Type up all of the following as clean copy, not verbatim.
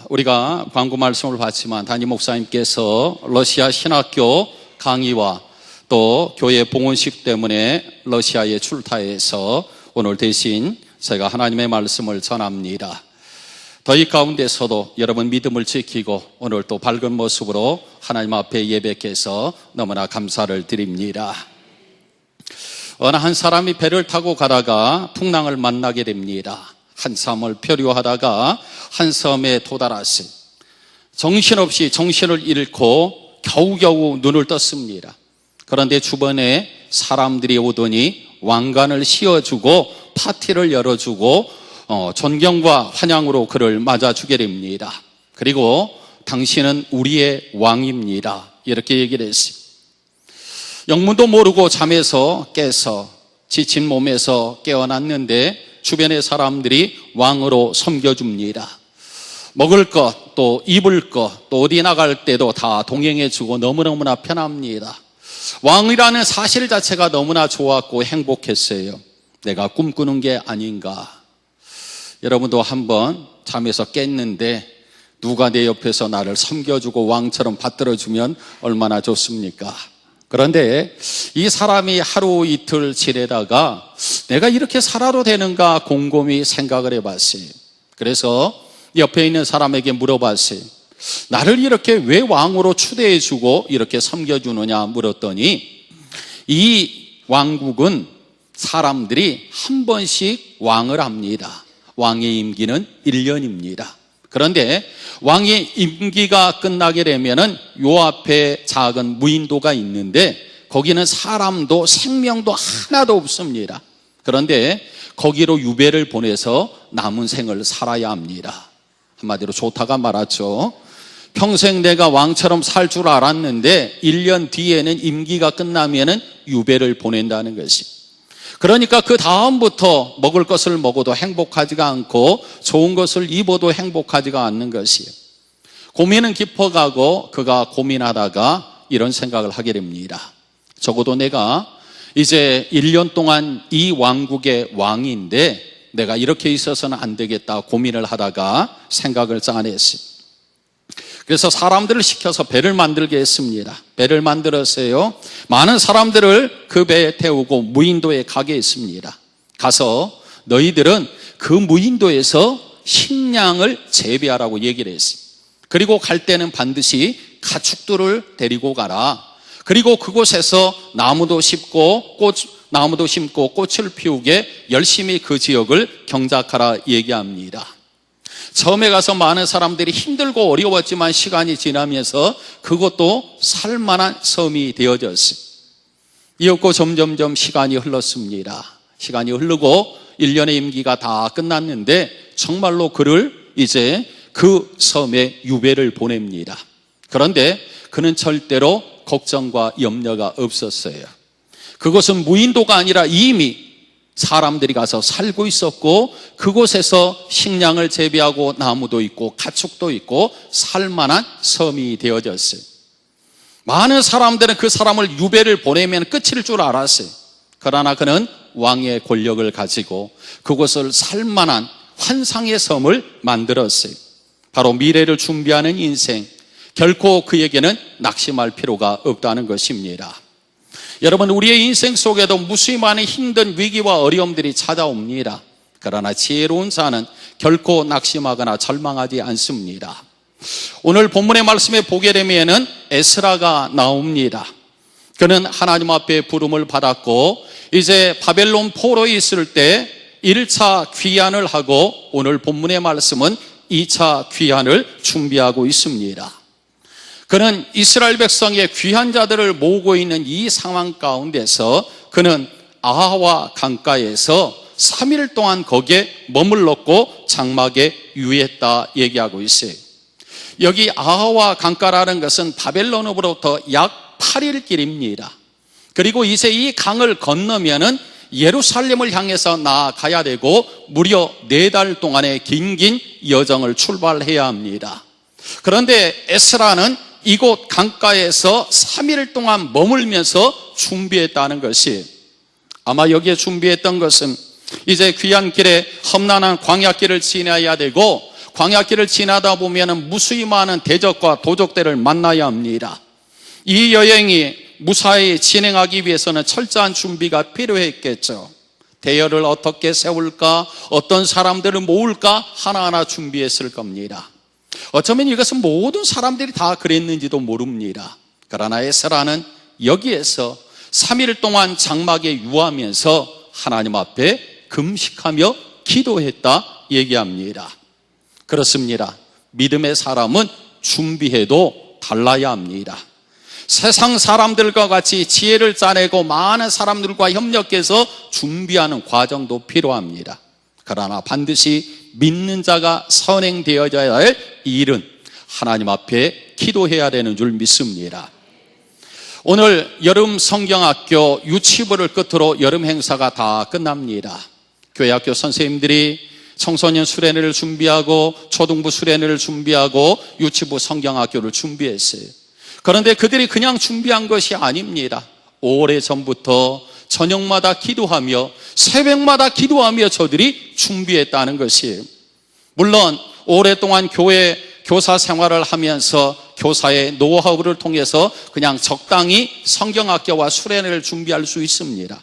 우리가 광고 말씀을 봤지만 담임 목사님께서 러시아 신학교 강의와 또 교회 봉헌식 때문에 러시아에 출타해서 오늘 대신 제가 하나님의 말씀을 전합니다. 더위 가운데서도 여러분 믿음을 지키고 오늘 또 밝은 모습으로 하나님 앞에 예배케 해서 너무나 감사를 드립니다. 어느 한 사람이 배를 타고 가다가 풍랑을 만나게 됩니다. 한 섬을 표류하다가 한 섬에 도달하시 정신없이 정신을 잃고 겨우겨우 눈을 떴습니다. 그런데 주변에 사람들이 오더니 왕관을 씌워주고 파티를 열어주고 존경과 환영으로 그를 맞아주게 됩니다. 그리고 당신은 우리의 왕입니다, 이렇게 얘기를 했습니다. 영문도 모르고 잠에서 깨서 지친 몸에서 깨어났는데 주변의 사람들이 왕으로 섬겨줍니다. 먹을 것, 또 입을 것, 또 어디 나갈 때도 다 동행해주고 너무너무나 편합니다. 왕이라는 사실 자체가 너무나 좋았고 행복했어요. 내가 꿈꾸는 게 아닌가. 여러분도 한번 잠에서 깼는데 누가 내 옆에서 나를 섬겨주고 왕처럼 받들어주면 얼마나 좋습니까? 그런데 이 사람이 하루 이틀 지내다가 내가 이렇게 살아도 되는가 곰곰이 생각을 해봤어요. 그래서 옆에 있는 사람에게 물어봤어요. 나를 이렇게 왜 왕으로 추대해주고 이렇게 섬겨주느냐 물었더니 이 왕국은 사람들이 한 번씩 왕을 합니다. 왕의 임기는 1년입니다. 그런데 왕의 임기가 끝나게 되면은 요 앞에 작은 무인도가 있는데 거기는 사람도 생명도 하나도 없습니다. 그런데 거기로 유배를 보내서 남은 생을 살아야 합니다. 한마디로 좋다가 말았죠. 평생 내가 왕처럼 살 줄 알았는데 1년 뒤에는 임기가 끝나면은 유배를 보낸다는 것이. 그러니까 그 다음부터 먹을 것을 먹어도 행복하지가 않고 좋은 것을 입어도 행복하지가 않는 것이에요. 고민은 깊어가고 그가 고민하다가 이런 생각을 하게 됩니다. 적어도 내가 이제 1년 동안 이 왕국의 왕인데 내가 이렇게 있어서는 안 되겠다 고민을 하다가 생각을 짜냈어요. 그래서 사람들을 시켜서 배를 만들게 했습니다. 배를 만들었어요. 많은 사람들을 그 배에 태우고 무인도에 가게 했습니다. 가서 너희들은 그 무인도에서 식량을 재배하라고 얘기를 했어요. 그리고 갈 때는 반드시 가축들을 데리고 가라. 그리고 그곳에서 나무도 심고 꽃을 피우게 열심히 그 지역을 경작하라 얘기합니다. 처음에 가서 많은 사람들이 힘들고 어려웠지만 시간이 지나면서 그것도 살만한 섬이 되어졌어요. 이었고 점점점 시간이 흘렀습니다. 시간이 흐르고 1년의 임기가 다 끝났는데 정말로 그를 이제 그 섬에 유배를 보냅니다. 그런데 그는 절대로 걱정과 염려가 없었어요. 그것은 무인도가 아니라 이미 사람들이 가서 살고 있었고 그곳에서 식량을 재배하고 나무도 있고 가축도 있고 살만한 섬이 되어졌어요. 많은 사람들은 그 사람을 유배를 보내면 끝일 줄 알았어요. 그러나 그는 왕의 권력을 가지고 그곳을 살만한 환상의 섬을 만들었어요. 바로 미래를 준비하는 인생, 결코 그에게는 낙심할 필요가 없다는 것입니다. 여러분, 우리의 인생 속에도 무수히 많은 힘든 위기와 어려움들이 찾아옵니다. 그러나 지혜로운 자는 결코 낙심하거나 절망하지 않습니다. 오늘 본문의 말씀에 보게 되면은 에스라가 나옵니다. 그는 하나님 앞에 부름을 받았고 이제 바벨론 포로에 있을 때 1차 귀환을 하고 오늘 본문의 말씀은 2차 귀환을 준비하고 있습니다. 그는 이스라엘 백성의 귀한 자들을 모으고 있는 이 상황 가운데서 그는 아하와 강가에서 3일 동안 거기에 머물렀고 장막에 유했다 얘기하고 있어요. 여기 아하와 강가라는 것은 바벨론으로부터 약 8일 길입니다. 그리고 이제 이 강을 건너면은 예루살렘을 향해서 나아가야 되고 무려 4달 동안의 긴 여정을 출발해야 합니다. 그런데 에스라는 이곳 강가에서 3일 동안 머물면서 준비했다는 것이, 아마 여기에 준비했던 것은 이제 귀한 길에 험난한 광야길을 지나야 되고 광야길을 지나다 보면 무수히 많은 대적과 도적들을 만나야 합니다. 이 여행이 무사히 진행하기 위해서는 철저한 준비가 필요했겠죠. 대열을 어떻게 세울까, 어떤 사람들을 모을까 하나하나 준비했을 겁니다. 어쩌면 이것은 모든 사람들이 다 그랬는지도 모릅니다. 그러나 에스라는 여기에서 3일 동안 장막에 유하면서 하나님 앞에 금식하며 기도했다 얘기합니다. 그렇습니다. 믿음의 사람은 준비해도 달라야 합니다. 세상 사람들과 같이 지혜를 짜내고 많은 사람들과 협력해서 준비하는 과정도 필요합니다. 그러나 반드시 믿는 자가 선행되어져야 할 일은 하나님 앞에 기도해야 되는 줄 믿습니다. 오늘 여름 성경학교 유치부를 끝으로 여름 행사가 다 끝납니다. 교회학교 선생님들이 청소년 수련회를 준비하고 초등부 수련회를 준비하고 유치부 성경학교를 준비했어요. 그런데 그들이 그냥 준비한 것이 아닙니다. 오래전부터 저녁마다 기도하며 새벽마다 기도하며 저들이 준비했다는 것이에요. 물론 오랫동안 교회 교사 생활을 하면서 교사의 노하우를 통해서 그냥 적당히 성경학교와 수련회를 준비할 수 있습니다.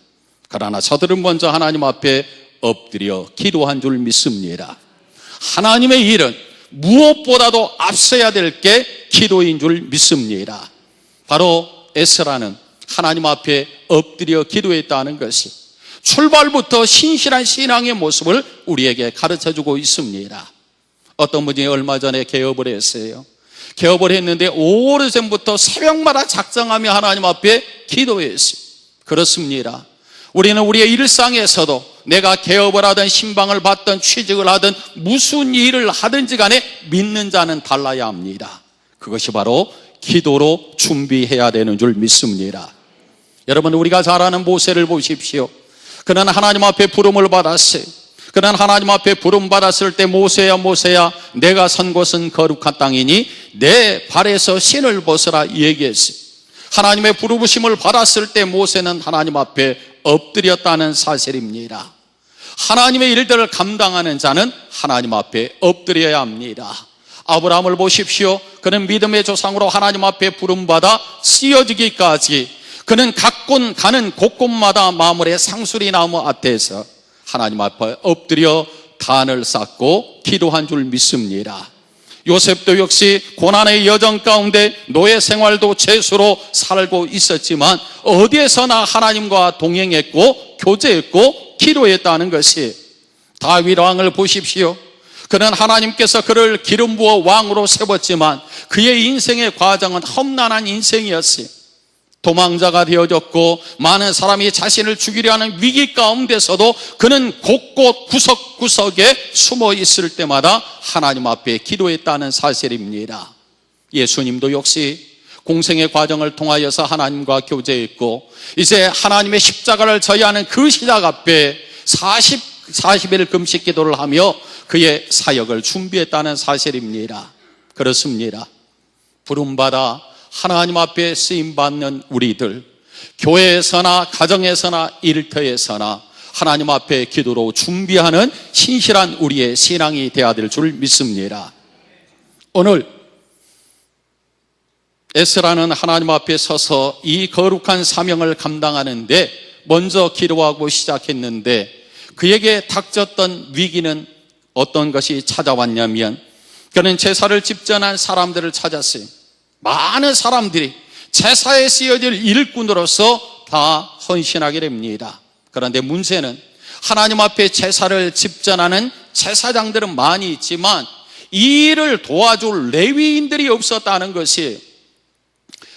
그러나 저들은 먼저 하나님 앞에 엎드려 기도한 줄 믿습니다. 하나님의 일은 무엇보다도 앞서야 될 게 기도인 줄 믿습니다. 바로 에스라는 하나님 앞에 엎드려 기도했다는 것이 출발부터 신실한 신앙의 모습을 우리에게 가르쳐주고 있습니다. 어떤 분이 얼마 전에 개업을 했어요. 개업을 했는데 오래전부터 새벽마다 작정하며 하나님 앞에 기도했어요. 그렇습니다. 우리는 우리의 일상에서도 내가 개업을 하든 신방을 받든 취직을 하든 무슨 일을 하든지 간에 믿는 자는 달라야 합니다. 그것이 바로 기도로 준비해야 되는 줄 믿습니다. 여러분, 우리가 잘 아는 모세를 보십시오. 그는 하나님 앞에 부름을 받았어요. 그는 하나님 앞에 부름 받았을 때 모세야 모세야 내가 선 곳은 거룩한 땅이니 내 발에서 신을 벗으라 얘기했어요. 하나님의 부르심을 받았을 때 모세는 하나님 앞에 엎드렸다는 사실입니다. 하나님의 일들을 감당하는 자는 하나님 앞에 엎드려야 합니다. 아브라함을 보십시오. 그는 믿음의 조상으로 하나님 앞에 부름받아 쓰여지기까지 그는 각 곳 가는 곳곳마다 마물의 상수리 나무 앞에서 하나님 앞에 엎드려 단을 쌓고 기도한 줄 믿습니다. 요셉도 역시 고난의 여정 가운데 노예 생활도 죄수로 살고 있었지만 어디에서나 하나님과 동행했고 교제했고 기도했다는 것이 다윗 왕을 보십시오. 그는 하나님께서 그를 기름 부어 왕으로 세웠지만 그의 인생의 과정은 험난한 인생이었어요. 도망자가 되어졌고 많은 사람이 자신을 죽이려 하는 위기 가운데서도 그는 곳곳 구석구석에 숨어 있을 때마다 하나님 앞에 기도했다는 사실입니다. 예수님도 역시 공생의 과정을 통하여서 하나님과 교제했고 이제 하나님의 십자가를 져야 하는 그 시작 앞에 40일 금식 기도를 하며 그의 사역을 준비했다는 사실입니다. 그렇습니다. 부름받아 하나님 앞에 쓰임받는 우리들, 교회에서나 가정에서나 일터에서나 하나님 앞에 기도로 준비하는 신실한 우리의 신앙이 되어야 될 줄 믿습니다. 오늘 에스라는 하나님 앞에 서서 이 거룩한 사명을 감당하는데 먼저 기도하고 시작했는데 그에게 닥쳤던 위기는 어떤 것이 찾아왔냐면 그는 제사를 집전한 사람들을 찾았어요. 많은 사람들이 제사에 쓰여질 일꾼으로서 다 헌신하게 됩니다. 그런데 문제는 하나님 앞에 제사를 집전하는 제사장들은 많이 있지만 이 일을 도와줄 레위인들이 없었다는 것이에요.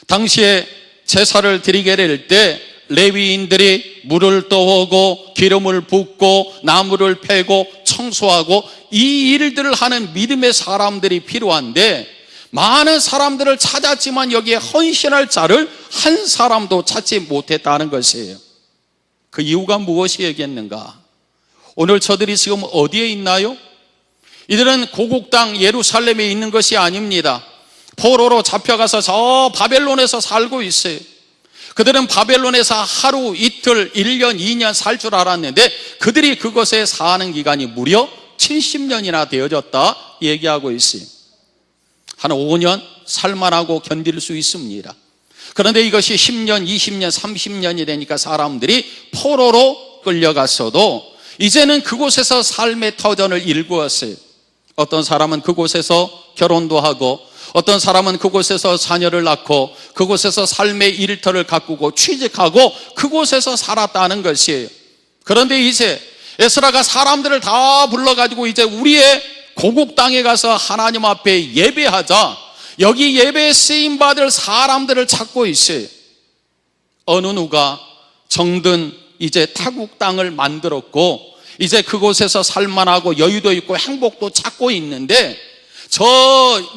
당시에 제사를 드리게 될 때 레위인들이 물을 떠오고 기름을 붓고 나무를 패고 청소하고 이 일들을 하는 믿음의 사람들이 필요한데 많은 사람들을 찾았지만 여기에 헌신할 자를 한 사람도 찾지 못했다는 것이에요. 그 이유가 무엇이겠는가? 오늘 저들이 지금 어디에 있나요? 이들은 고국 땅 예루살렘에 있는 것이 아닙니다. 포로로 잡혀가서 저 바벨론에서 살고 있어요. 그들은 바벨론에서 하루, 이틀, 1년, 2년 살 줄 알았는데 그들이 그곳에 사는 기간이 무려 70년이나 되어졌다 얘기하고 있어요. 한 5년 살만하고 견딜 수 있습니다. 그런데 이것이 10년, 20년, 30년이 되니까 사람들이 포로로 끌려갔어도 이제는 그곳에서 삶의 터전을 일구었어요. 어떤 사람은 그곳에서 결혼도 하고, 어떤 사람은 그곳에서 자녀를 낳고, 그곳에서 삶의 일터를 가꾸고 취직하고 그곳에서 살았다는 것이에요. 그런데 이제 에스라가 사람들을 다 불러가지고 이제 우리의 고국 땅에 가서 하나님 앞에 예배하자, 여기 예배에 쓰임받을 사람들을 찾고 있어요. 어느 누가 정든 이제 타국 땅을 만들었고 이제 그곳에서 살만하고 여유도 있고 행복도 찾고 있는데, 저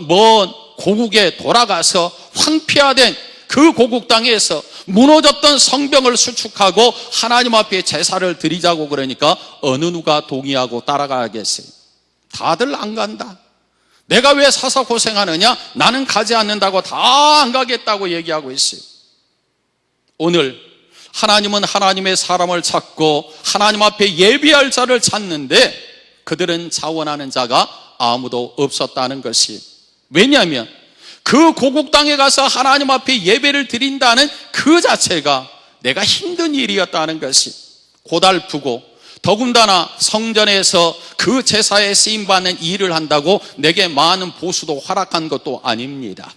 먼 고국에 돌아가서 황폐화된 그 고국 땅에서 무너졌던 성벽을 수축하고 하나님 앞에 제사를 드리자고 그러니까 어느 누가 동의하고 따라가겠어요? 다들 안 간다. 내가 왜 사서 고생하느냐? 나는 가지 않는다고 다 안 가겠다고 얘기하고 있어요. 오늘 하나님은 하나님의 사람을 찾고 하나님 앞에 예배할 자를 찾는데 그들은 자원하는 자가 아무도 없었다는 것이, 왜냐하면 그 고국 땅에 가서 하나님 앞에 예배를 드린다는 그 자체가 내가 힘든 일이었다는 것이, 고달프고 더군다나 성전에서 그 제사에 쓰임받는 일을 한다고 내게 많은 보수도 허락한 것도 아닙니다.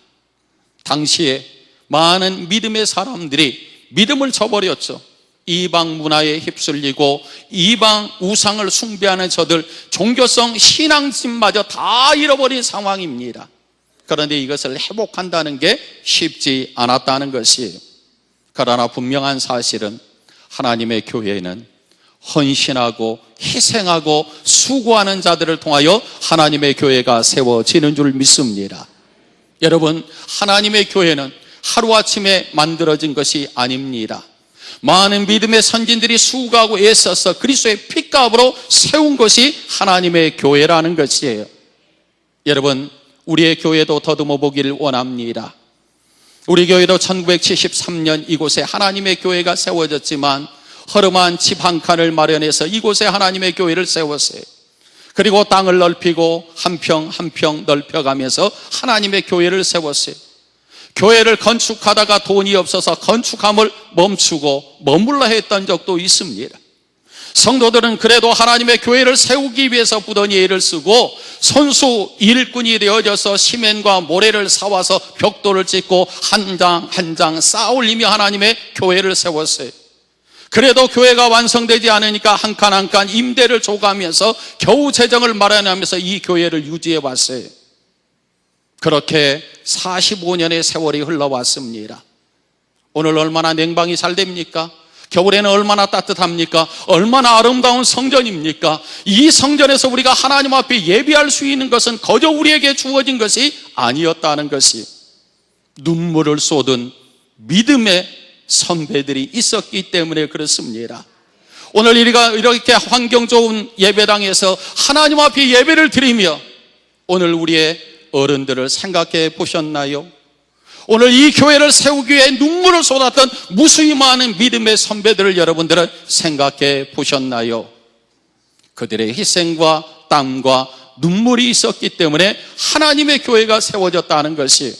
당시에 많은 믿음의 사람들이 믿음을 저버렸죠. 이방 문화에 휩쓸리고 이방 우상을 숭배하는 저들, 종교성 신앙심마저 다 잃어버린 상황입니다. 그런데 이것을 회복한다는 게 쉽지 않았다는 것이에요. 그러나 분명한 사실은 하나님의 교회는 헌신하고 희생하고 수고하는 자들을 통하여 하나님의 교회가 세워지는 줄 믿습니다. 여러분, 하나님의 교회는 하루아침에 만들어진 것이 아닙니다. 많은 믿음의 선진들이 수고하고 애써서 그리스도의 피값으로 세운 것이 하나님의 교회라는 것이에요. 여러분, 우리의 교회도 더듬어 보기를 원합니다. 우리 교회도 1973년 이곳에 하나님의 교회가 세워졌지만 허름한 집 한 칸을 마련해서 이곳에 하나님의 교회를 세웠어요. 그리고 땅을 넓히고 한 평 한 평 넓혀가면서 하나님의 교회를 세웠어요. 교회를 건축하다가 돈이 없어서 건축함을 멈추고 머물러 했던 적도 있습니다. 성도들은 그래도 하나님의 교회를 세우기 위해서 부단히 애를 쓰고 손수 일꾼이 되어져서 시멘과 모래를 사와서 벽돌을 짓고 한 장 한 장 쌓아 올리며 하나님의 교회를 세웠어요. 그래도 교회가 완성되지 않으니까 한 칸 한 칸 임대를 줘가면서 겨우 재정을 마련하면서 이 교회를 유지해 왔어요. 그렇게 45년의 세월이 흘러왔습니다. 오늘 얼마나 냉방이 잘 됩니까? 겨울에는 얼마나 따뜻합니까? 얼마나 아름다운 성전입니까? 이 성전에서 우리가 하나님 앞에 예배할 수 있는 것은 거저 우리에게 주어진 것이 아니었다는 것이, 눈물을 쏟은 믿음의 선배들이 있었기 때문에 그렇습니다. 오늘 우리가 이렇게 환경 좋은 예배당에서 하나님 앞에 예배를 드리며 오늘 우리의 어른들을 생각해 보셨나요? 오늘 이 교회를 세우기 위해 눈물을 쏟았던 무수히 많은 믿음의 선배들을 여러분들은 생각해 보셨나요? 그들의 희생과 땀과 눈물이 있었기 때문에 하나님의 교회가 세워졌다는 것이,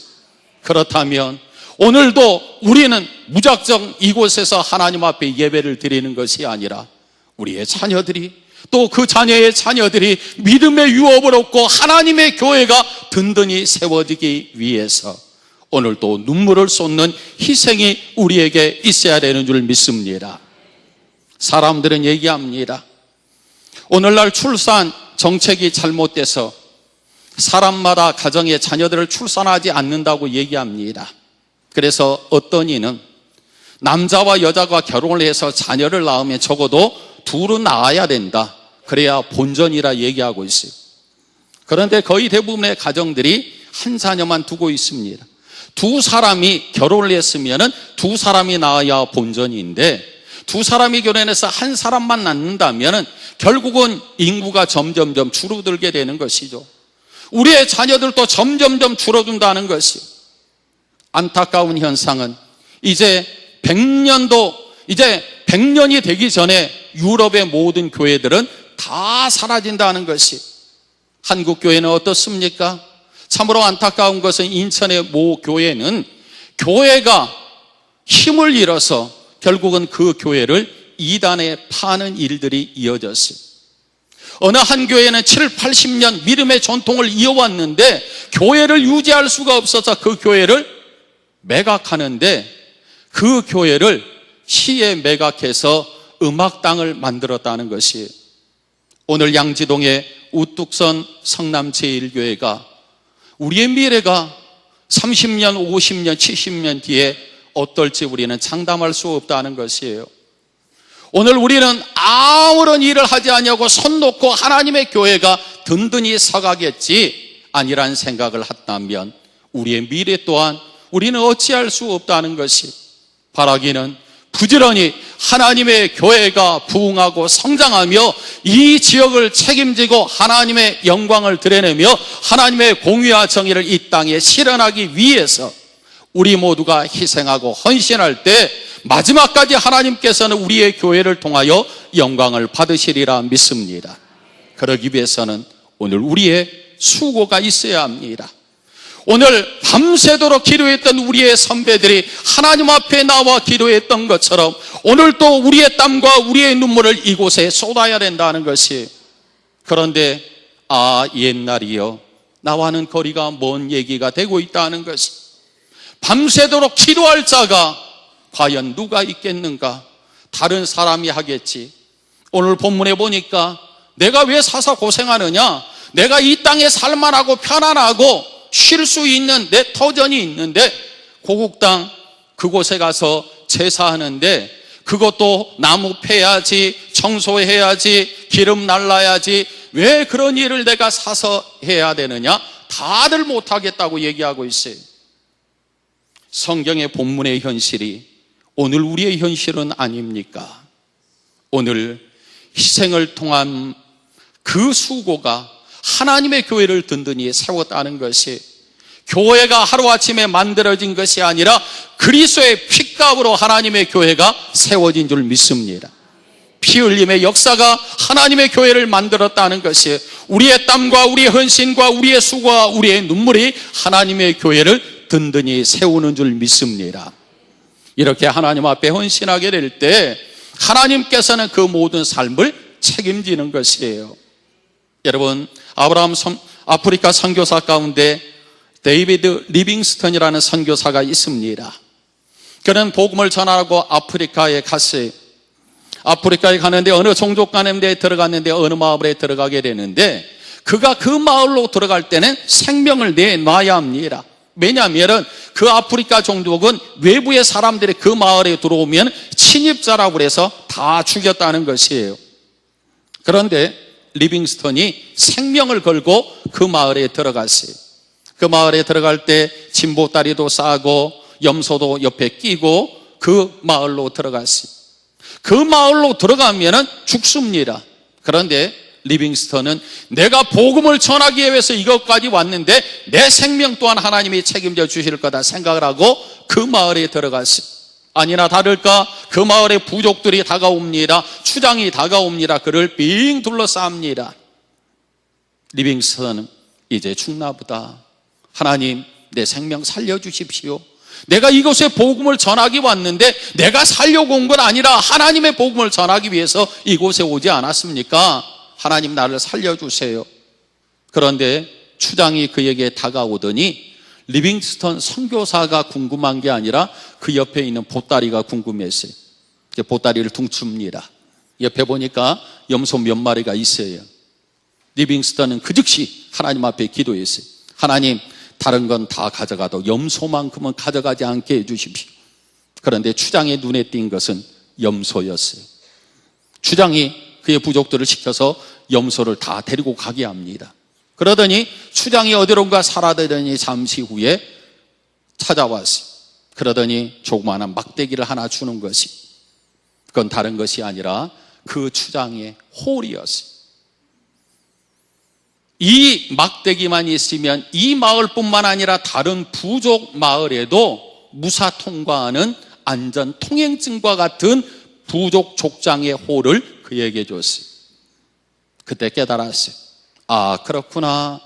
그렇다면 오늘도 우리는 무작정 이곳에서 하나님 앞에 예배를 드리는 것이 아니라 우리의 자녀들이, 또 그 자녀의 자녀들이 믿음의 유업을 얻고 하나님의 교회가 든든히 세워지기 위해서 오늘도 눈물을 쏟는 희생이 우리에게 있어야 되는 줄 믿습니다. 사람들은 얘기합니다. 오늘날 출산 정책이 잘못돼서 사람마다 가정의 자녀들을 출산하지 않는다고 얘기합니다. 그래서 어떤 이는 남자와 여자가 결혼을 해서 자녀를 낳으면 적어도 둘은 낳아야 된다, 그래야 본전이라 얘기하고 있어요. 그런데 거의 대부분의 가정들이 한 자녀만 두고 있습니다. 두 사람이 결혼을 했으면 두 사람이 낳아야 본전인데 두 사람이 결혼해서 한 사람만 낳는다면 결국은 인구가 점점점 줄어들게 되는 것이죠. 우리의 자녀들도 점점점 줄어든다는 것이, 안타까운 현상은 이제 100년이 되기 전에 유럽의 모든 교회들은 다 다 사라진다는 것이. 한국 교회는 어떻습니까? 참으로 안타까운 것은 인천의 모 교회는 교회가 힘을 잃어서 결국은 그 교회를 이단에 파는 일들이 이어졌어요. 어느 한 교회는 7, 80년 믿음의 전통을 이어왔는데 교회를 유지할 수가 없어서 그 교회를 매각하는데 그 교회를 시에 매각해서 음악당을 만들었다는 것이에요. 오늘 양지동의 우뚝선 성남 제1교회가 우리의 미래가 30년, 50년, 70년 뒤에 어떨지 우리는 장담할 수 없다는 것이에요. 오늘 우리는 아무런 일을 하지 아니하고 손 놓고 하나님의 교회가 든든히 서가겠지 아니란 생각을 한다면 우리의 미래 또한 우리는 어찌할 수 없다는 것이. 바라기는 부지런히 하나님의 교회가 부흥하고 성장하며 이 지역을 책임지고 하나님의 영광을 드러내며 하나님의 공의와 정의를 이 땅에 실현하기 위해서 우리 모두가 희생하고 헌신할 때 마지막까지 하나님께서는 우리의 교회를 통하여 영광을 받으시리라 믿습니다. 그러기 위해서는 오늘 우리의 수고가 있어야 합니다. 오늘 밤새도록 기도했던 우리의 선배들이 하나님 앞에 나와 기도했던 것처럼 오늘 또 우리의 땀과 우리의 눈물을 이곳에 쏟아야 된다는 것이. 그런데 옛날이요, 나와는 거리가 먼 얘기가 되고 있다는 것이. 밤새도록 기도할 자가 과연 누가 있겠는가? 다른 사람이 하겠지. 오늘 본문에 보니까 내가 왜 사서 고생하느냐? 내가 이 땅에 살만하고 편안하고 쉴 수 있는 내 터전이 있는데 고국 땅 그곳에 가서 제사하는데 그것도 나무 패야지, 청소해야지, 기름 날라야지, 왜 그런 일을 내가 사서 해야 되느냐? 다들 못하겠다고 얘기하고 있어요. 성경의 본문의 현실이 오늘 우리의 현실은 아닙니까? 오늘 희생을 통한 그 수고가 하나님의 교회를 든든히 세웠다는 것이, 교회가 하루아침에 만들어진 것이 아니라 그리스도의 피값으로 하나님의 교회가 세워진 줄 믿습니다. 피 흘림의 역사가 하나님의 교회를 만들었다는 것이, 우리의 땀과 우리의 헌신과 우리의 수고와 우리의 눈물이 하나님의 교회를 든든히 세우는 줄 믿습니다. 이렇게 하나님 앞에 헌신하게 될 때 하나님께서는 그 모든 삶을 책임지는 것이에요. 여러분, 아프리카 선교사 가운데 데이비드 리빙스턴이라는 선교사가 있습니다. 그는 복음을 전하고 아프리카에 갔어요. 아프리카에 가는데 어느 종족 가는데 들어갔는데 어느 마을에 들어가게 되는데 그가 그 마을로 들어갈 때는 생명을 내놔야 합니다. 왜냐하면 그 아프리카 종족은 외부의 사람들이 그 마을에 들어오면 침입자라고 해서 다 죽였다는 것이에요. 그런데 리빙스턴이 생명을 걸고 그 마을에 들어갔어요. 그 마을에 들어갈 때 진보다리도 싸고 염소도 옆에 끼고 그 마을로 들어갔어요. 그 마을로 들어가면 죽습니다. 그런데 리빙스턴은 내가 복음을 전하기 위해서 이것까지 왔는데 내 생명 또한 하나님이 책임져 주실 거다 생각을 하고 그 마을에 들어갔어요. 아니나 다를까 그 마을에 부족들이 다가옵니다. 추장이 다가옵니다. 그를 빙 둘러쌉니다. 리빙스턴은 이제 죽나 보다. 하나님, 내 생명 살려주십시오. 내가 이곳에 복음을 전하기 왔는데 내가 살려고 온 건 아니라 하나님의 복음을 전하기 위해서 이곳에 오지 않았습니까? 하나님, 나를 살려주세요. 그런데 추장이 그에게 다가오더니 리빙스턴 선교사가 궁금한 게 아니라 그 옆에 있는 보따리가 궁금했어요. 보따리를 퉁춥니다. 옆에 보니까 염소 몇 마리가 있어요. 리빙스턴은 그 즉시 하나님 앞에 기도했어요. 하나님, 다른 건 다 가져가도 염소만큼은 가져가지 않게 해주십시오. 그런데 추장의 눈에 띈 것은 염소였어요. 추장이 그의 부족들을 시켜서 염소를 다 데리고 가게 합니다. 그러더니 추장이 어디론가 사라지더니 잠시 후에 찾아왔어요. 그러더니 조그마한 막대기를 하나 주는 것이, 그건 다른 것이 아니라 그 추장의 홀이었어요. 이 막대기만 있으면 이 마을뿐만 아니라 다른 부족 마을에도 무사 통과하는 안전 통행증과 같은 부족 족장의 홀을 그에게 줬어요. 그때 깨달았어요. 아, 그렇구나.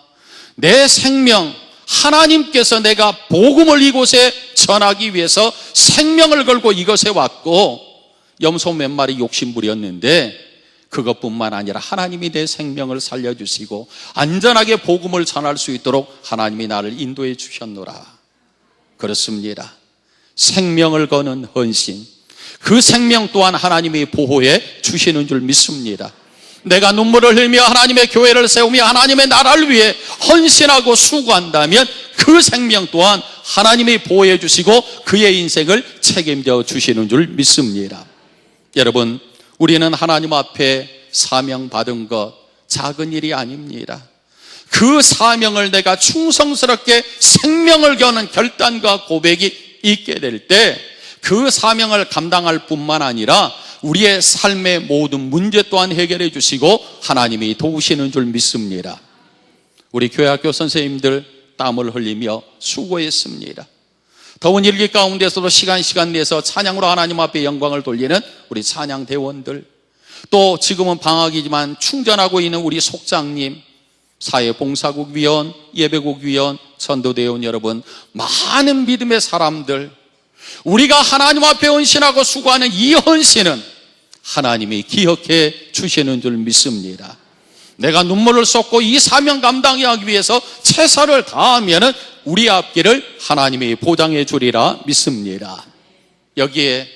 내 생명, 하나님께서 내가 복음을 이곳에 전하기 위해서 생명을 걸고 이곳에 왔고, 염소 몇 마리 욕심부렸는데 그것뿐만 아니라 하나님이 내 생명을 살려주시고 안전하게 복음을 전할 수 있도록 하나님이 나를 인도해 주셨노라. 그렇습니다. 생명을 거는 헌신, 그 생명 또한 하나님이 보호해 주시는 줄 믿습니다. 내가 눈물을 흘리며 하나님의 교회를 세우며 하나님의 나라를 위해 헌신하고 수고한다면 그 생명 또한 하나님이 보호해 주시고 그의 인생을 책임져 주시는 줄 믿습니다. 여러분, 우리는 하나님 앞에 사명받은 것 작은 일이 아닙니다. 그 사명을 내가 충성스럽게 생명을 거는 결단과 고백이 있게 될 때 그 사명을 감당할 뿐만 아니라 우리의 삶의 모든 문제 또한 해결해 주시고 하나님이 도우시는 줄 믿습니다. 우리 교회학교 선생님들 땀을 흘리며 수고했습니다. 더운 일기 가운데서도 시간 내서 찬양으로 하나님 앞에 영광을 돌리는 우리 찬양대원들, 또 지금은 방학이지만 충전하고 있는 우리 속장님, 사회봉사국 위원, 예배국 위원, 전도대원 여러분, 많은 믿음의 사람들, 우리가 하나님 앞에 헌신하고 수고하는 이 헌신은 하나님이 기억해 주시는 줄 믿습니다. 내가 눈물을 쏟고 이 사명 감당하기 위해서 최선을 다하면 우리 앞길을 하나님이 보장해 주리라 믿습니다. 여기에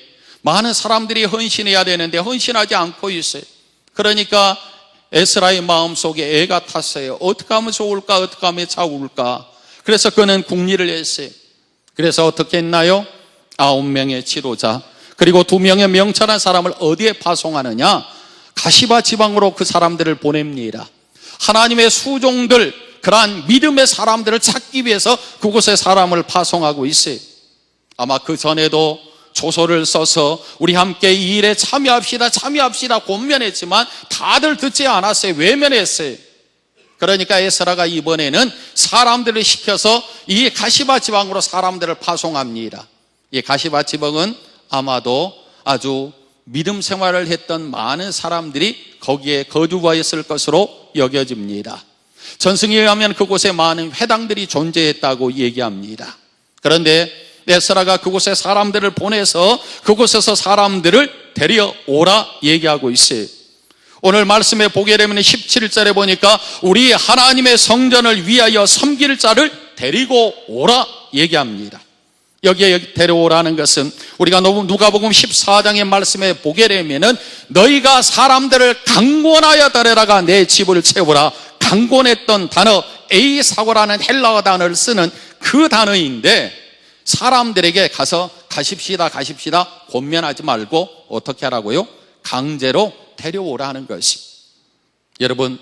많은 사람들이 헌신해야 되는데 헌신하지 않고 있어요. 그러니까 에스라의 마음속에 애가 탔어요. 어떻게 하면 좋을까? 어떻게 하면 좋을까? 그래서 그는 궁리를 했어요. 그래서 어떻게 했나요? 9명의 지도자, 그리고 2명의 명철한 사람을 어디에 파송하느냐? 가시바 지방으로 그 사람들을 보냅니다. 하나님의 수종들, 그러한 믿음의 사람들을 찾기 위해서 그곳에 사람을 파송하고 있어요. 아마 그 전에도 조서를 써서 우리 함께 이 일에 참여합시다 권면했지만 다들 듣지 않았어요. 외면했어요. 그러니까 에스라가 이번에는 사람들을 시켜서 이 가시바 지방으로 사람들을 파송합니다. 이 가시바 지방은 아마도 아주 믿음 생활을 했던 많은 사람들이 거기에 거주하였을 것으로 여겨집니다. 전승에 의하면 그곳에 많은 회당들이 존재했다고 얘기합니다. 그런데 에스라가 그곳에 사람들을 보내서 그곳에서 사람들을 데려오라 얘기하고 있어요. 오늘 말씀에 보게 되면 17절에 보니까 우리 하나님의 성전을 위하여 섬길 자를 데리고 오라 얘기합니다. 여기에 데려오라는 것은 우리가 누가복음 14장의 말씀에 보게 되면은 너희가 사람들을 강권하여 데려다가 내 집을 채우라. 강권했던 단어 에이사고라는 헬라어 단어를 쓰는 그 단어인데, 사람들에게 가서 가십시다 권면하지 말고 어떻게 하라고요? 강제로 데려오라는 것이. 여러분,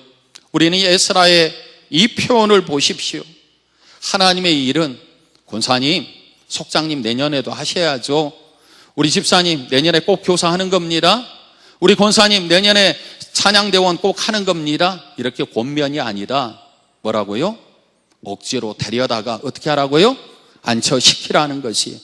우리는 에스라의 이 표현을 보십시오. 하나님의 일은 권사님, 속장님 내년에도 하셔야죠. 우리 집사님 내년에 꼭 교사하는 겁니다. 우리 권사님 내년에 찬양대원 꼭 하는 겁니다. 이렇게 권면이 아니라 뭐라고요? 억지로 데려다가 어떻게 하라고요? 안처시키라는 것이.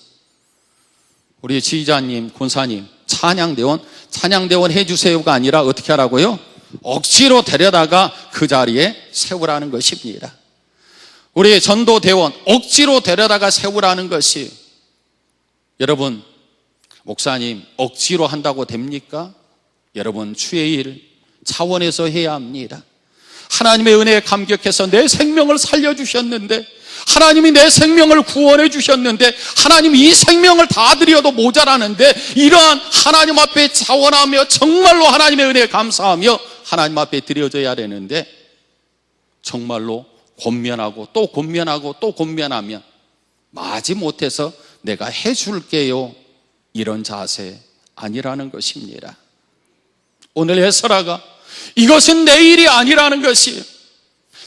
우리 지휘자님, 권사님 찬양대원 해주세요가 아니라 어떻게 하라고요? 억지로 데려다가 그 자리에 세우라는 것입니다. 우리 전도대원 억지로 데려다가 세우라는 것이. 여러분, 목사님 억지로 한다고 됩니까? 여러분, 주의 일 차원에서 해야 합니다. 하나님의 은혜에 감격해서 내 생명을 살려주셨는데, 하나님이 내 생명을 구원해 주셨는데, 하나님이 이 생명을 다 드려도 모자라는데, 이러한 하나님 앞에 자원하며 정말로 하나님의 은혜에 감사하며 하나님 앞에 드려져야 되는데, 정말로 권면하고 또 권면하고 또 권면하면 마지못해서 내가 해줄게요, 이런 자세 아니라는 것입니다. 오늘 에스라가 이것은 내 일이 아니라는 것이,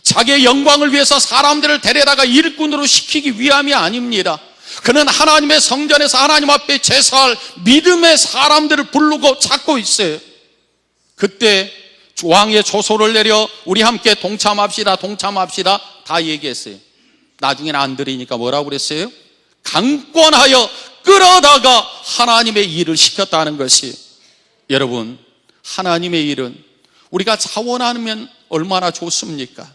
자기의 영광을 위해서 사람들을 데려다가 일꾼으로 시키기 위함이 아닙니다. 그는 하나님의 성전에서 하나님 앞에 제사할 믿음의 사람들을 부르고 찾고 있어요. 그때 왕의 조소를 내려 우리 함께 동참합시다 다 얘기했어요. 나중에는 안 들으니까 뭐라고 그랬어요? 강권하여 끌어다가 하나님의 일을 시켰다는 것이. 여러분, 하나님의 일은 우리가 자원하면 얼마나 좋습니까?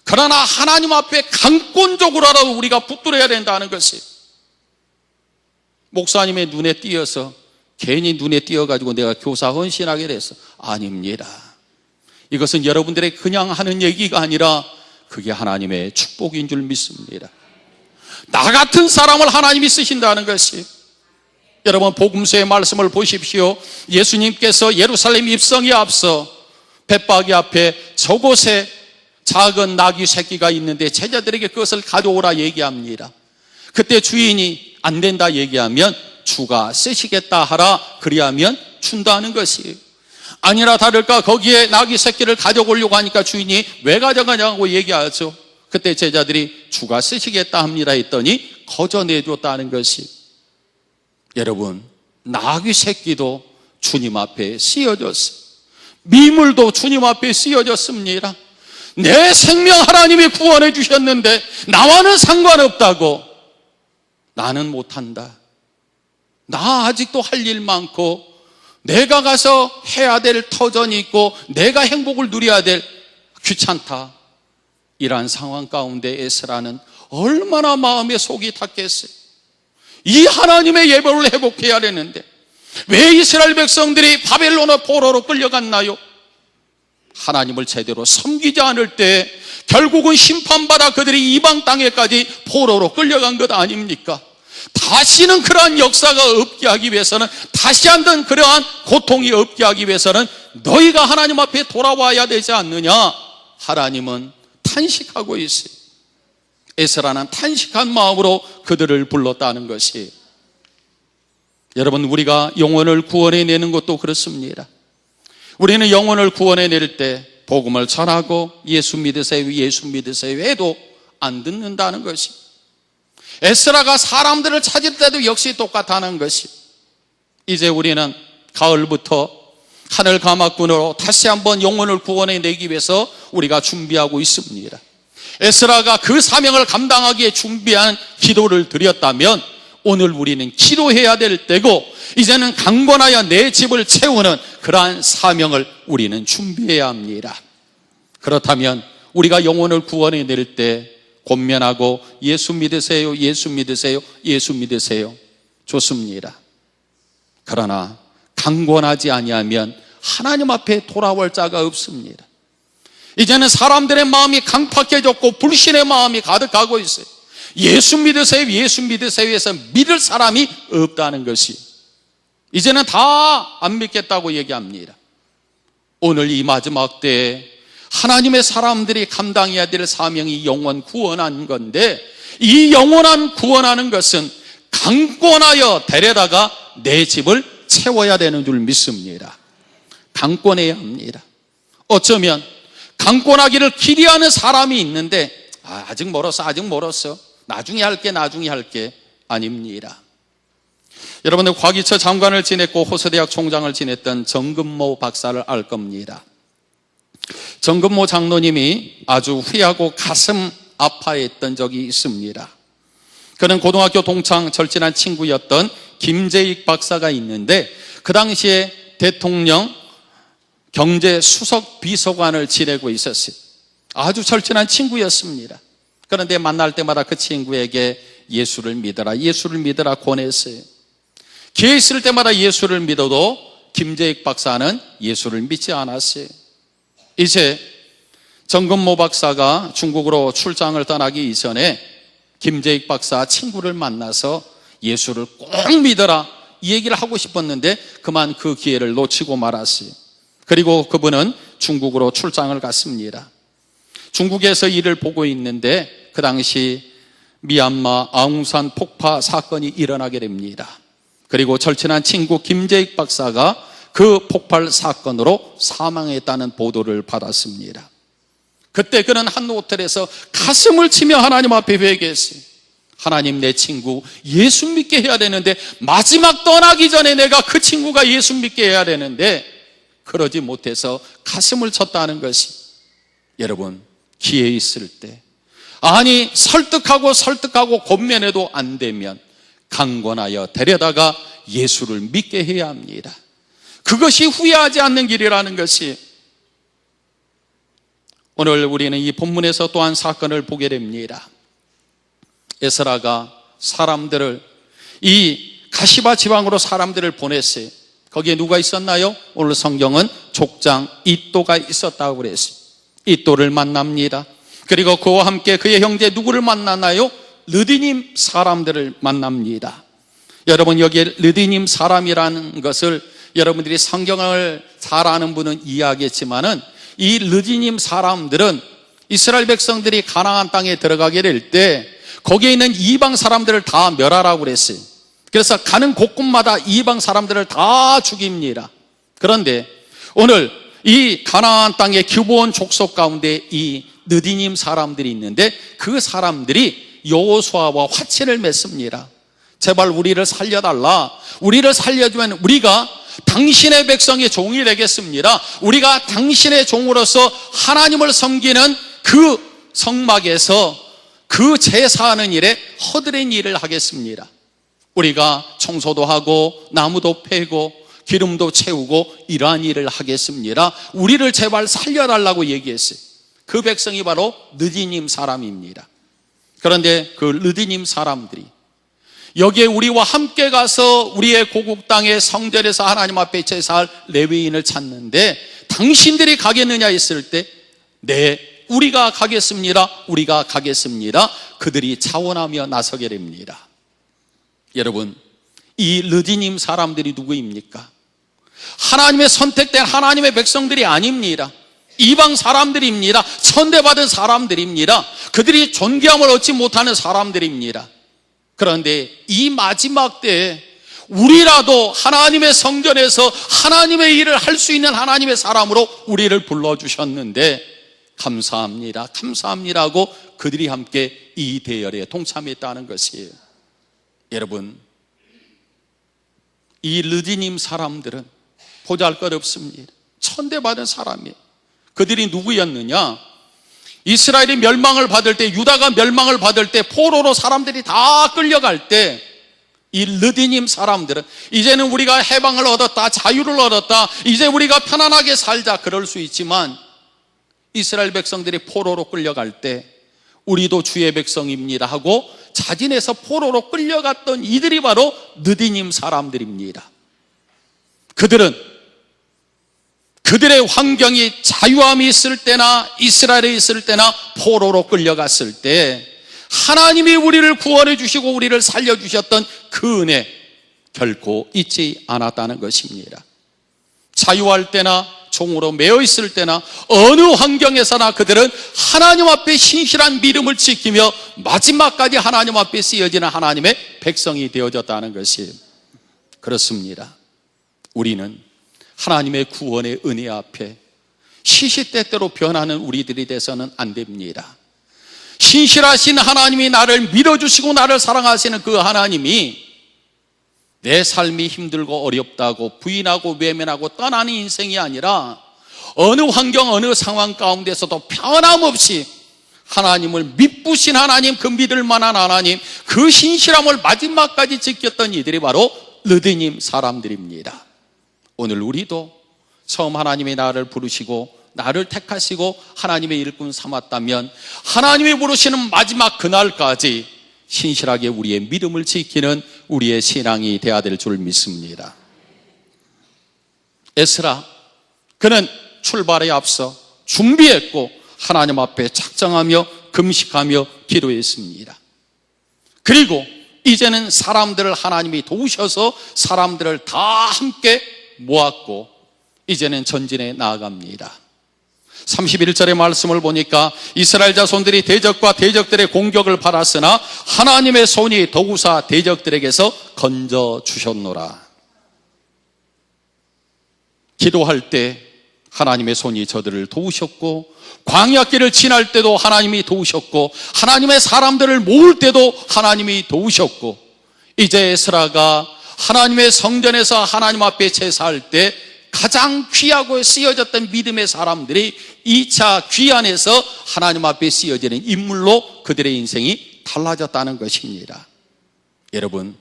그러나 하나님 앞에 강권적으로라도 우리가 붙들어야 된다는 것이, 목사님의 눈에 띄어서 괜히 눈에 띄어가지고 내가 교사 헌신하게 됐어. 아닙니다. 이것은 여러분들의 그냥 하는 얘기가 아니라 그게 하나님의 축복인 줄 믿습니다. 나 같은 사람을 하나님이 쓰신다는 것이, 여러분 복음서의 말씀을 보십시오. 예수님께서 예루살렘 입성에 앞서 벳바기 앞에 저곳에 작은 나귀 새끼가 있는데 제자들에게 그것을 가져오라 얘기합니다. 그때 주인이 안 된다 얘기하면 주가 쓰시겠다 하라 그리하면 준다는 것이, 아니라 다를까 거기에 나귀 새끼를 가져오려고 하니까 주인이 왜 가져가냐고 얘기하죠. 그때 제자들이 주가 쓰시겠다 합니다 했더니 거저내줬다는 것이, 여러분 나귀 새끼도 주님 앞에 씌어졌어요. 미물도 주님 앞에 씌어졌습니다. 내 생명 하나님이 구원해 주셨는데 나와는 상관없다고, 나는 못한다, 나 아직도 할 일 많고 내가 가서 해야 될 터전이 있고 내가 행복을 누려야 될, 귀찮다, 이러한 상황 가운데 에스라는 얼마나 마음의 속이 탔겠어요. 이 하나님의 예배를 회복해야 되는데 왜 이스라엘 백성들이 바벨론의 포로로 끌려갔나요? 하나님을 제대로 섬기지 않을 때 결국은 심판받아 그들이 이방 땅에까지 포로로 끌려간 것 아닙니까? 다시는 그러한 역사가 없게 하기 위해서는, 다시 한번 그러한 고통이 없게 하기 위해서는 너희가 하나님 앞에 돌아와야 되지 않느냐? 하나님은 탄식하고 있어요. 에스라는 탄식한 마음으로 그들을 불렀다는 것이, 여러분 우리가 영혼을 구원해내는 것도 그렇습니다. 우리는 영혼을 구원해낼 때 복음을 전하고 예수 믿으세요 예수 믿으세요 해도 안 듣는다는 것이, 에스라가 사람들을 찾을 때도 역시 똑같다는 것이, 이제 우리는 가을부터 하늘 가마꾼으로 다시 한번 영혼을 구원해내기 위해서 우리가 준비하고 있습니다. 에스라가 그 사명을 감당하기에 준비한 기도를 드렸다면 오늘 우리는 기도해야 될 때고, 이제는 강권하여 내 집을 채우는 그러한 사명을 우리는 준비해야 합니다. 그렇다면 우리가 영혼을 구원해낼 때 권면하고 예수 믿으세요 예수 믿으세요 예수 믿으세요, 좋습니다. 그러나 강권하지 아니하면 하나님 앞에 돌아올 자가 없습니다. 이제는 사람들의 마음이 강팍해졌고 불신의 마음이 가득하고 있어요. 예수 믿으세요 예수 믿으세요 해서 믿을 사람이 없다는 것이, 이제는 다 안 믿겠다고 얘기합니다. 오늘 이 마지막 때에 하나님의 사람들이 감당해야 될 사명이 영혼 구원하는 건데, 이 영원한 구원하는 것은 강권하여 데려다가 내 집을 채워야 되는 줄 믿습니다. 강권해야 합니다. 어쩌면 강권하기를 기대하는 사람이 있는데 아직 멀었어 나중에 할게 아닙니다. 여러분들 과기처 장관을 지냈고 호서대학 총장을 지냈던 정금모 박사를 알 겁니다. 정금모 장로님이 아주 후회하고 가슴 아파했던 적이 있습니다. 그는 고등학교 동창 절친한 친구였던 김재익 박사가 있는데 그 당시에 대통령 경제수석 비서관을 지내고 있었어요. 아주 절친한 친구였습니다. 그런데 만날 때마다 그 친구에게 예수를 믿어라 권했어요. 기회 있을 때마다 예수를 믿어도 김재익 박사는 예수를 믿지 않았어요. 이제 정금모 박사가 중국으로 출장을 떠나기 이전에 김재익 박사 친구를 만나서 예수를 꼭 믿어라 이 얘기를 하고 싶었는데 그만 그 기회를 놓치고 말았어요. 그리고 그분은 중국으로 출장을 갔습니다. 중국에서 일을 보고 있는데 그 당시 미얀마 아웅산 폭파 사건이 일어나게 됩니다. 그리고 절친한 친구 김재익 박사가 그 폭발 사건으로 사망했다는 보도를 받았습니다. 그때 그는 한 호텔에서 가슴을 치며 하나님 앞에 회개했어요. 하나님, 내 친구 예수 믿게 해야 되는데, 마지막 떠나기 전에 내가 그 친구가 예수 믿게 해야 되는데 그러지 못해서 가슴을 쳤다는 것이, 여러분 기회 있을 때, 아니 설득하고 권면해도 안 되면 강권하여 데려다가 예수를 믿게 해야 합니다. 그것이 후회하지 않는 길이라는 것이, 오늘 우리는 이 본문에서 또한 사건을 보게 됩니다. 에스라가 사람들을 이 가시바 지방으로 사람들을 보냈어요. 거기에 누가 있었나요? 오늘 성경은 족장 이또가 있었다고 그랬어요. 이또를 만납니다. 그리고 그와 함께 그의 형제 누구를 만나나요? 르디님 사람들을 만납니다. 여러분, 여기에 르디님 사람이라는 것을 여러분들이 성경을 잘 아는 분은 이해하겠지만은, 이 르디님 사람들은 이스라엘 백성들이 가나안 땅에 들어가게 될 때 거기에 있는 이방 사람들을 다 멸하라고 그랬어요. 그래서 가는 곳곳마다 이방 사람들을 다 죽입니다. 그런데 오늘 이 가나안 땅의 기브온 족속 가운데 이 느디님 사람들이 있는데, 그 사람들이 여호수아와 화친을 맺습니다. 제발 우리를 살려달라. 우리를 살려주면 우리가 당신의 백성의 종이 되겠습니다. 우리가 당신의 종으로서 하나님을 섬기는 그 성막에서 그 제사하는 일에 허드렛 일을 하겠습니다. 우리가 청소도 하고 나무도 패고 기름도 채우고 이러한 일을 하겠습니다. 우리를 제발 살려달라고 얘기했어요. 그 백성이 바로 느디님 사람입니다. 그런데 그 느디님 사람들이 여기에 우리와 함께 가서 우리의 고국 땅의 성전에서 하나님 앞에 제사할 레위인을 찾는데 당신들이 가겠느냐 했을 때, 네, 우리가 가겠습니다. 우리가 가겠습니다. 그들이 자원하며 나서게 됩니다. 여러분, 이 르디님 사람들이 누구입니까? 하나님의 선택된 하나님의 백성들이 아닙니다. 이방 사람들입니다. 천대받은 사람들입니다. 그들이 존귀함을 얻지 못하는 사람들입니다. 그런데 이 마지막 때에 우리라도 하나님의 성전에서 하나님의 일을 할 수 있는 하나님의 사람으로 우리를 불러주셨는데 감사합니다, 감사합니다 하고 그들이 함께 이 대열에 동참했다는 것이에요. 여러분, 이 르디님 사람들은 보잘것없습니다. 천대받은 사람이에요. 그들이 누구였느냐? 이스라엘이 멸망을 받을 때, 유다가 멸망을 받을 때, 포로로 사람들이 다 끌려갈 때 이 르디님 사람들은 이제는 우리가 해방을 얻었다, 자유를 얻었다, 이제 우리가 편안하게 살자, 그럴 수 있지만 이스라엘 백성들이 포로로 끌려갈 때 우리도 주의 백성입니다 하고 자진해서 포로로 끌려갔던 이들이 바로 르디님 사람들입니다. 그들은 그들의 환경이 자유함이 있을 때나 이스라엘에 있을 때나 포로로 끌려갔을 때 하나님이 우리를 구원해 주시고 우리를 살려주셨던 그 은혜 결코 잊지 않았다는 것입니다. 자유할 때나 종으로 매여 있을 때나 어느 환경에서나 그들은 하나님 앞에 신실한 믿음을 지키며 마지막까지 하나님 앞에 쓰여지는 하나님의 백성이 되어졌다는 것이 그렇습니다. 우리는 하나님의 구원의 은혜 앞에 시시때때로 변하는 우리들이 돼서는 안 됩니다. 신실하신 하나님이 나를 믿어주시고 나를 사랑하시는 그 하나님이 내 삶이 힘들고 어렵다고 부인하고 외면하고 떠나는 인생이 아니라 어느 환경 어느 상황 가운데서도 변함없이 하나님을 믿으신 하나님, 그 믿을 만한 하나님, 그 신실함을 마지막까지 지켰던 이들이 바로 르디님 사람들입니다. 오늘 우리도 처음 하나님이 나를 부르시고 나를 택하시고 하나님의 일꾼 삼았다면 하나님이 부르시는 마지막 그날까지 신실하게 우리의 믿음을 지키는 우리의 신앙이 되어야 될 줄 믿습니다. 에스라, 그는 출발에 앞서 준비했고 하나님 앞에 작정하며 금식하며 기도했습니다. 그리고 이제는 사람들을 하나님이 도우셔서 사람들을 다 함께 모았고 이제는 전진해 나아갑니다. 31절의 말씀을 보니까 이스라엘 자손들이 대적과 대적들의 공격을 받았으나 하나님의 손이 도구사 대적들에게서 건져주셨노라. 기도할 때 하나님의 손이 저들을 도우셨고 광야길을 지날 때도 하나님이 도우셨고 하나님의 사람들을 모을 때도 하나님이 도우셨고 이제 에스라가 하나님의 성전에서 하나님 앞에 제사할 때 가장 귀하고 쓰여졌던 믿음의 사람들이 2차 귀환에서 하나님 앞에 쓰여지는 인물로 그들의 인생이 달라졌다는 것입니다. 여러분,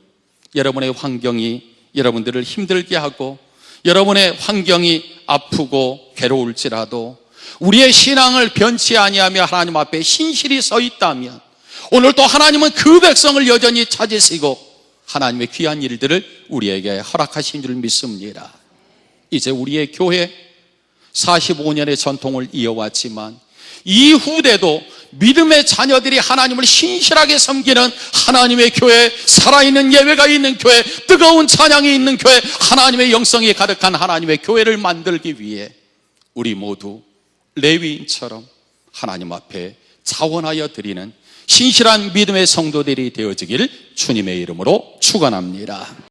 여러분의 환경이 여러분들을 힘들게 하고 여러분의 환경이 아프고 괴로울지라도 우리의 신앙을 변치 아니하며 하나님 앞에 신실히 서 있다면 오늘도 하나님은 그 백성을 여전히 찾으시고 하나님의 귀한 일들을 우리에게 허락하신 줄 믿습니다. 이제 우리의 교회 45년의 전통을 이어왔지만 이후에도 믿음의 자녀들이 하나님을 신실하게 섬기는 하나님의 교회, 살아있는 예배가 있는 교회, 뜨거운 찬양이 있는 교회, 하나님의 영성이 가득한 하나님의 교회를 만들기 위해 우리 모두 레위인처럼 하나님 앞에 자원하여 드리는 신실한 믿음의 성도들이 되어지길 주님의 이름으로 축원합니다.